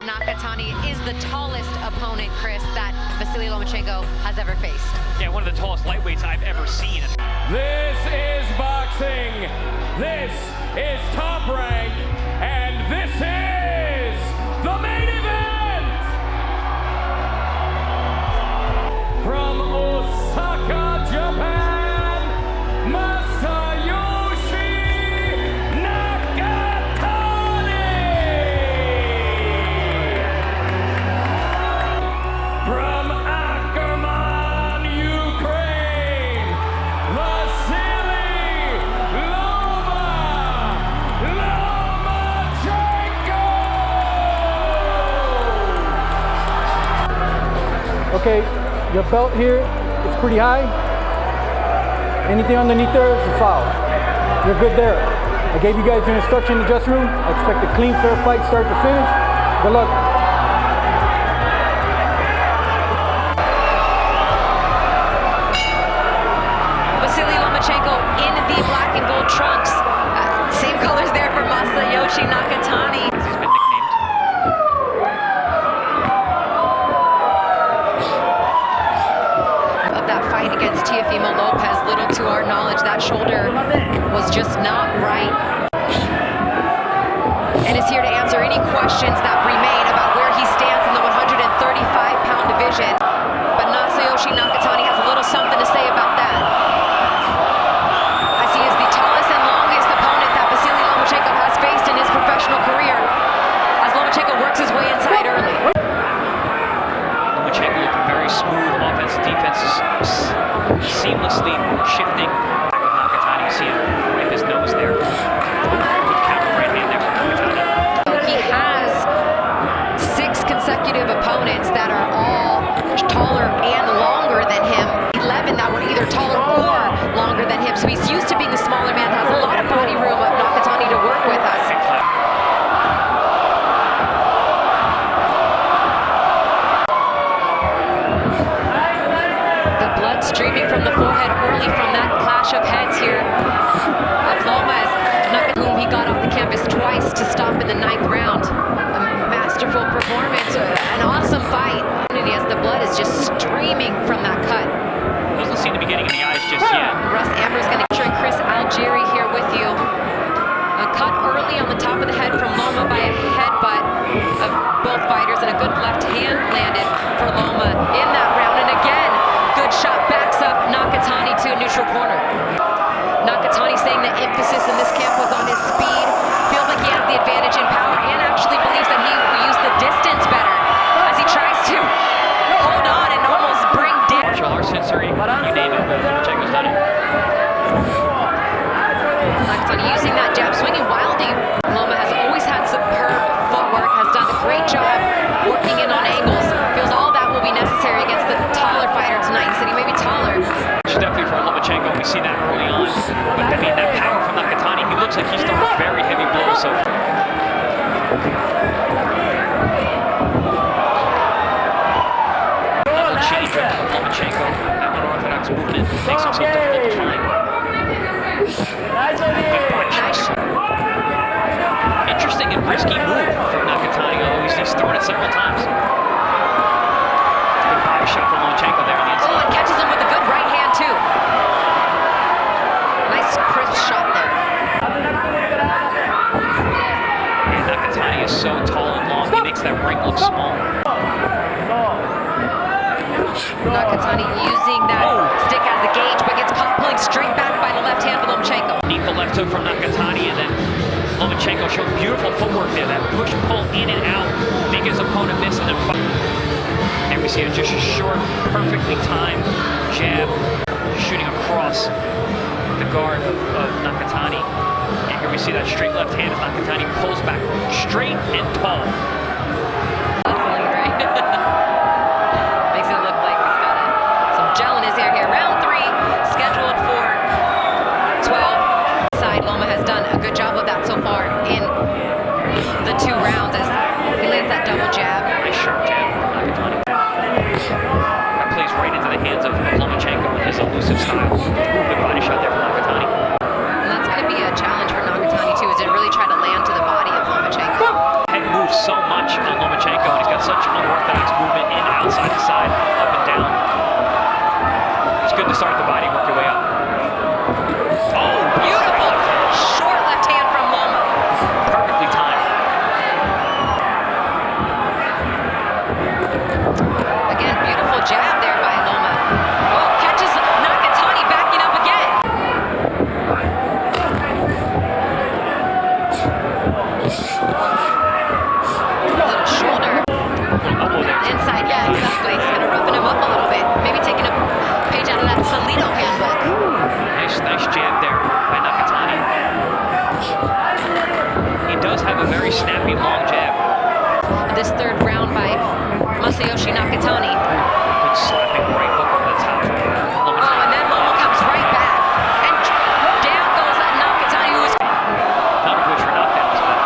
Nakatani is the tallest opponent, Chris, that Vasiliy Lomachenko has ever faced. Yeah, one of the tallest lightweights I've ever seen. This is boxing. This is Top Rank. And this is the main event. From Osaka, Japan, Masayoshi Nakatani. From Ackerman, Ukraine, Vasiliy Lomachenko. Okay, your belt here is pretty high. Anything underneath there is a foul. You're good there. I gave you guys your instruction in the dressing room. I expect a clean, fair fight, start to finish. Good luck. Vasiliy Lomachenko in the black and gold trunks. Same colors there for Masayoshi Nakatani. He's been nicknamed. Of that fight against Teofimo Lopez, little to our knowledge, that shoulder was just not right. And is here to answer any questions that remain about where he stands in the 135-pound division. But Masayoshi Nakatani has a little something to say about that. As he is the tallest and longest opponent that Vasiliy Lomachenko has faced in his professional career, as Lomachenko works his way inside early. Lomachenko looking very smooth. Offense, defense is seamlessly shifting. Back of Nakatani, you see him wipe his nose there. Good counter right hand there from Nakatani. He has 6 consecutive opponents that are all taller and longer than him. 11 that were either taller or longer than him. So he's used to being the smaller man, has a lot of body room of Nakatani to work with us. The blood streaming from the forehead early from that clash of heads here of Lomachenko, whom he got off the canvas twice to stop in the 9th round. A masterful performance, an awesome fight. As the blood is just streaming from that cut. Doesn't seem to be getting in the eyes just yet. Russ Amber's going to feature Chris Algieri here with you. A cut early on the top of the head from Loma by a headbutt of both fighters, and a good left hand landed for Loma in that round. And again, good shot backs up Nakatani to a neutral corner. Nakatani saying the emphasis in this camp was on his speed. Feels like he has the advantage in power, and actually believes that he will use the distance better as he tries to hold on and almost bring down. Martial arts sensory, you name it, Lomachenko's done it. Nakatani using that jab, swinging wildly. Loma has always had superb footwork, has done a great job working in on angles. Feels all that will be necessary against the taller fighter tonight. He said he may be taller. It's definitely for Lomachenko. We see that early on. But I mean, that power from Nakatani, he looks like he's throwing very heavy blows. So level change of Lomachenko. That unorthodox movement makes him so difficult to find. Good punch. Nice. Interesting and risky move from Nakatani, although he's thrown it several times. Good body shot from Lomachenko there on the inside. Oh, and catches him with a good right hand too. Nice crisp shot there. And Nakatani is so tall and long, he makes that ring look small. Nakatani using that stick as a gauge, but gets caught pulling straight back by the left hand of Lomachenko. Neat the left hook from Nakatani, and then Lomachenko showed beautiful footwork there. That push, pull, in and out, make his opponent miss, and then fight. And we see just a short, perfectly timed jab, shooting across the guard of Nakatani. And here we see that straight left hand as Nakatani pulls back straight and tall. Makes it look like he's got some gel in his hair here. Round 3, scheduled for 12. Side Loma has done a good job of that so far in the 2 rounds as he lands that double jab. Nice sharp jab from Nakatani. That plays right into the hands of Lomachenko with his elusive style. Good body shot there from Nakatani. And that's going to be a challenge for Nakatani too, is to really try to land to the body of Lomachenko. Head moves so much. such unorthodox movement in, outside to side, up and down. It's good to start the body, work your way up. Oh, Beautiful short left hand from Loma. perfectly timed. Again, beautiful jab there by Loma. Oh, catches Nakatani backing up again. Little shoulder. Elbow there. Inside, yeah, exactly. He's gonna roughen him up a little bit. Maybe taking a page out of that Salito handbook. Nice jab there by Nakatani. He does have a very snappy long jab. This third round by Masayoshi Nakatani. Good slapping right hook over the top. Oh, and then Loma comes right back. And down goes that Nakatani, who is None of which are knockdowns, but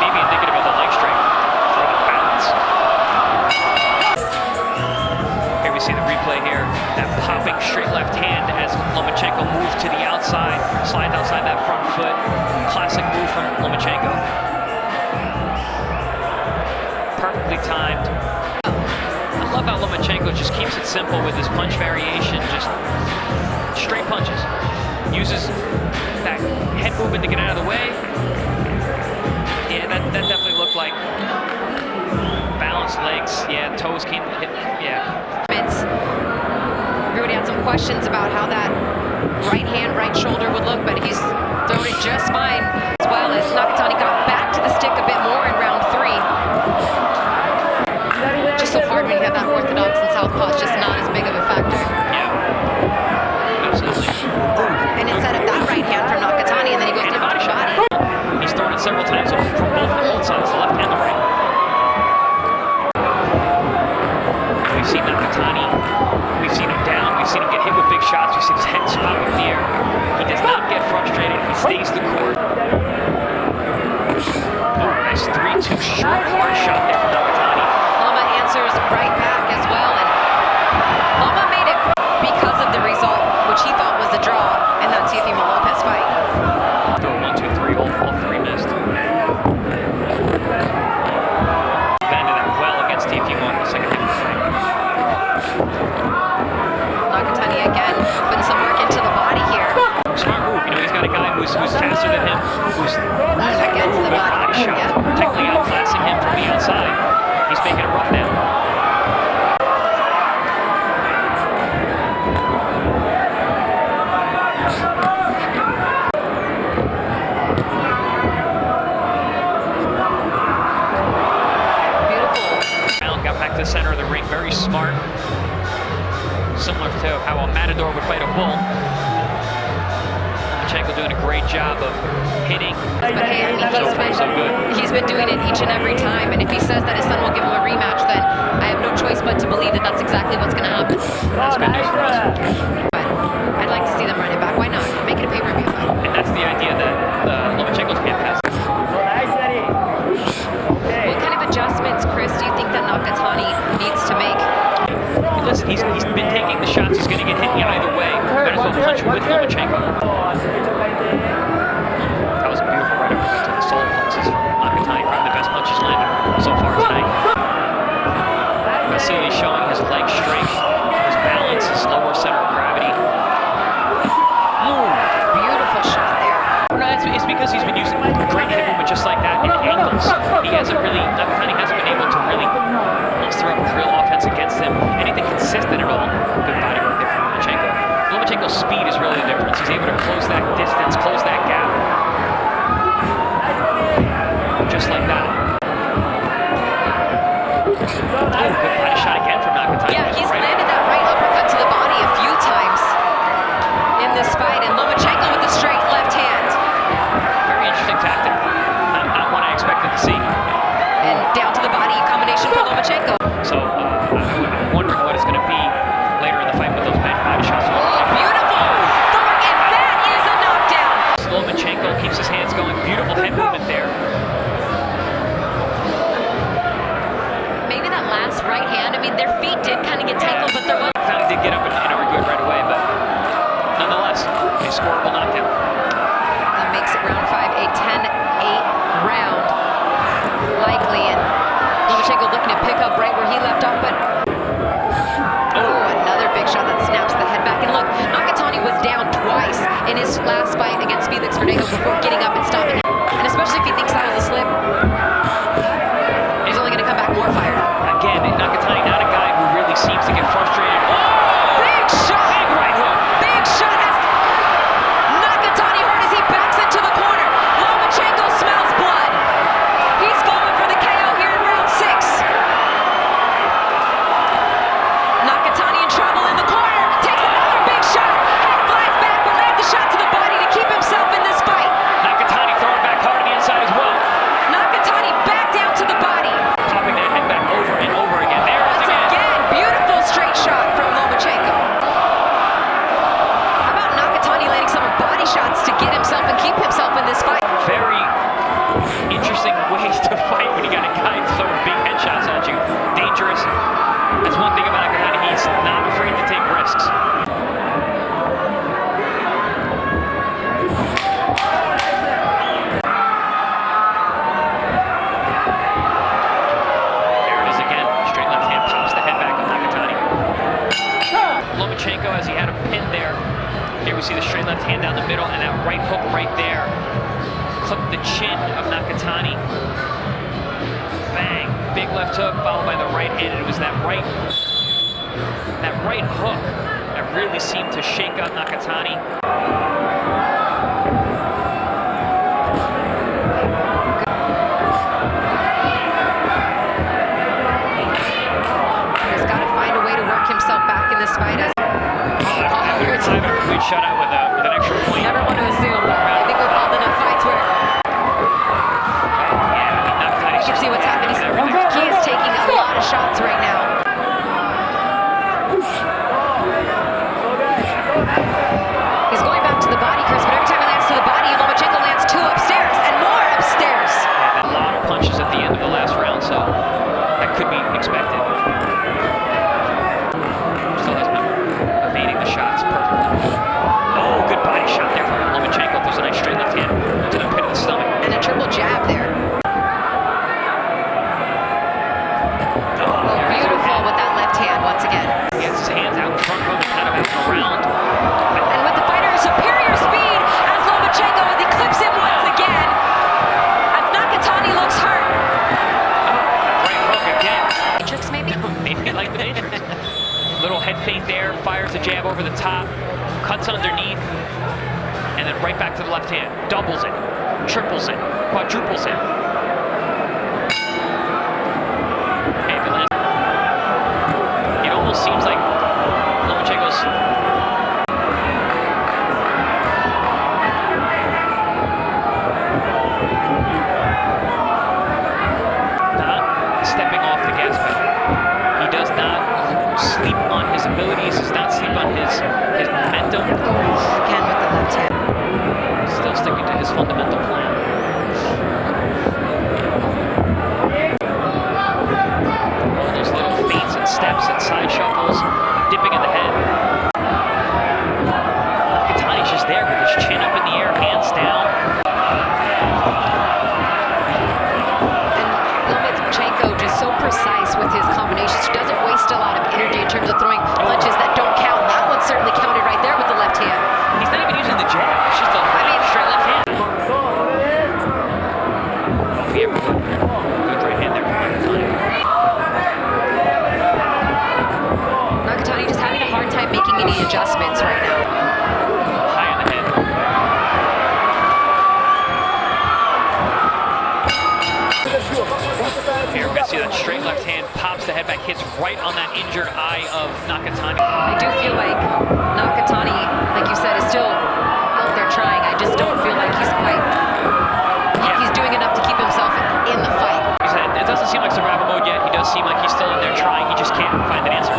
maybe indicative of the leg strength or the balance. Here we see the replay here. That popping straight left hand as Lomachenko moves to the outside, slides outside that front foot. Classic move from Lomachenko. Perfectly timed. I love how Lomachenko just keeps it simple with his punch variation, just straight punches. Uses that head movement to get out of the way. Yeah, that definitely looked like balanced legs. Yeah, toes can hit. Yeah. everybody had some questions about how that right hand, right shoulder would look, but he's thrown it just fine, as well as Nakatani got back to the stick a bit more in round 3. Just so hard when you have that orthodox and southpaw, it's just not as big of a factor. Yeah, absolutely. And instead of that right hand from Nakatani, and then he goes to the body shot. He's thrown it several times from both sides, the left and the right. We've seen Nakatani, we've seen him down, we've seen him get hit with big shots, we've seen his head spot with the air. He does not get frustrated, he stays the court. Oh, nice 3-2 short, hard shot there from Nakatani. Loma answers right back as well, and Loma made it because of the result, which he thought was a draw in that Teofimo Lopez fight. Throw 1, 2, 3, all 3 missed. Defended that well against Teofimo in the second half of the fight. Nakatani again putting some work into the body here. Smart move, you know, he's got a guy who's faster than him, who's Against the body. shot, Yeah. technically outclassing him from the outside. He's making it rough now. Got back to the center of the ring, very smart. Similar to how a matador would fight a bull. Lomachenko doing a great job of hitting. But hey, I mean, So good. he's been doing it each and every time, and if he says that his son will give him a rematch, then I have no choice but to believe that that's exactly what's going to happen. That's good news for us. But I'd like to see them run it back. Why not? Make it a pay-per-view fight. And that's the idea that Lomachenko's camp has. What kind of adjustments, Chris, do you think that Nakatani needs to make? Listen, he's been taking the shots. He's going to get hit either way. Might as well punch with Lomachenko. That was a beautiful right uppercut to the soul plexus from Nakatani. Probably the best punches landed so far tonight. Vasiliy showing his leg strength, his balance, his lower center of gravity. Beautiful shot there. No, it's because he's been using great hip movement just like that in angles. Nakatani hasn't been able to really muster up real offense against him. Anything consistent at all. Good body work there from Lomachenko. Lomachenko's speed is really the difference. He's able to close that distance, close that gap. Just like that. Oh, good body shot again from Nakatani. Yeah, he's landed that right uppercut to the body a few times in this fight, and Lomachenko with the straight left hand. Very interesting tactic. Not one I expected to see. And down to the body combination for Lomachenko. So I'm wondering what it's going to be later in the fight with those body shots. Oh, beautiful fork, and that is a knockdown. Lomachenko keeps his hands going. Beautiful head movement there. Maybe that last right hand, I mean, their feet did kind of get tangled, but there was... Kind of did get up and argue it right away, but nonetheless, a scoreable knockdown. That makes it round 5 a 10-8 round, likely, and Lomachenko looking looking to pick up right where he left off, but another big shot that snaps the head back. And look, Nakatani was down twice in his last fight against Felix Verdejo before getting up and stopping him. And especially if he thinks that was a slip, he's only going to come back more fired up. Again, Nakatani not a guy who really seems to get frustrated. Oh! Big shot! Big right hook! Big shot as Nakatani hurt as he backs into the corner. Lomachenko smells blood. He's going for the KO here in round 6. Nakatani in trouble in the corner. Takes another big shot. Head flies back, but lands the shot to the body to keep himself in this fight. Nakatani throwing back hard to the inside as well. Nakatani back down to the body. Popping that head back over and over again. There it is Once again. again, beautiful straight shot from Lomachenko. How about Nakatani landing some body shots to get himself and keep himself in this fight? Very interesting ways to fight when you got a guy throwing big headshots at you. Dangerous. That's one thing about Nakatani. He's not afraid to take risks. There it is again. Straight left hand pops the head back of Nakatani. Lomachenko, as he had a pin there. Here we see the straight left hand down the middle and that right hook right there. Clipped the chin of Nakatani. Bang! Big left hook followed by the right hand, and it was that right hook that really seemed to shake up Nakatani. He's got to find a way to work himself back in this fight. As I've a complete shutout with an extra point. never want to assume. I think we've all enough fights where Nakatani's you can see what's happening. He is taking a lot of shots right now. He's going back to the body, Chris, but every time he lands to the body, Lomachenko lands 2 upstairs and more upstairs. A lot of punches at the end of the last round, so that could be expected. Still has been evading the shots perfectly. Oh, good body shot there from Lomachenko. There's a nice straight left hand to the pit of the stomach. And a triple jab there. Oh, beautiful with that left hand once again. He has his hands out in front of him and kind of out and around. And with the fighter's superior speed, as Lomachenko as he clips him once again, as Nakatani looks hurt. Right hook again. Matrix maybe? Maybe like the Matrix. Little head feint there, fires a jab over the top, cuts underneath, and then right back to the left hand. Doubles it, triples it, quadruples it. Hey, the last. It almost seems like Lomachenko's not stepping off the gas pedal. He does not sleep on his abilities, does not sleep on his momentum. Again with the left hand. Still sticking to his fundamental plan. All those little feints and steps and side shuffles, dipping in the head. Nakatani's just there with his chin up in the air, hands down. And Lomachenko just so precise with his combinations. He doesn't waste a lot of energy in terms of throwing punches that don't count. That one certainly counted right there with the left hand. He's not even using the jab. It's just a straight left hand. Yeah, good right hand there from Nakatani. Nakatani just having a hard time making any adjustments right now. High on the head. Here, we're going to see that straight left hand pops the head back, hits right on that injured eye of Nakatani. I do feel like Nakatani, like you said, is still out there trying. I just don't feel like he's quite, he's doing enough to keep himself in the fight. He said it doesn't seem like survival mode yet. He does seem like he's still in there trying. He just can't find an answer.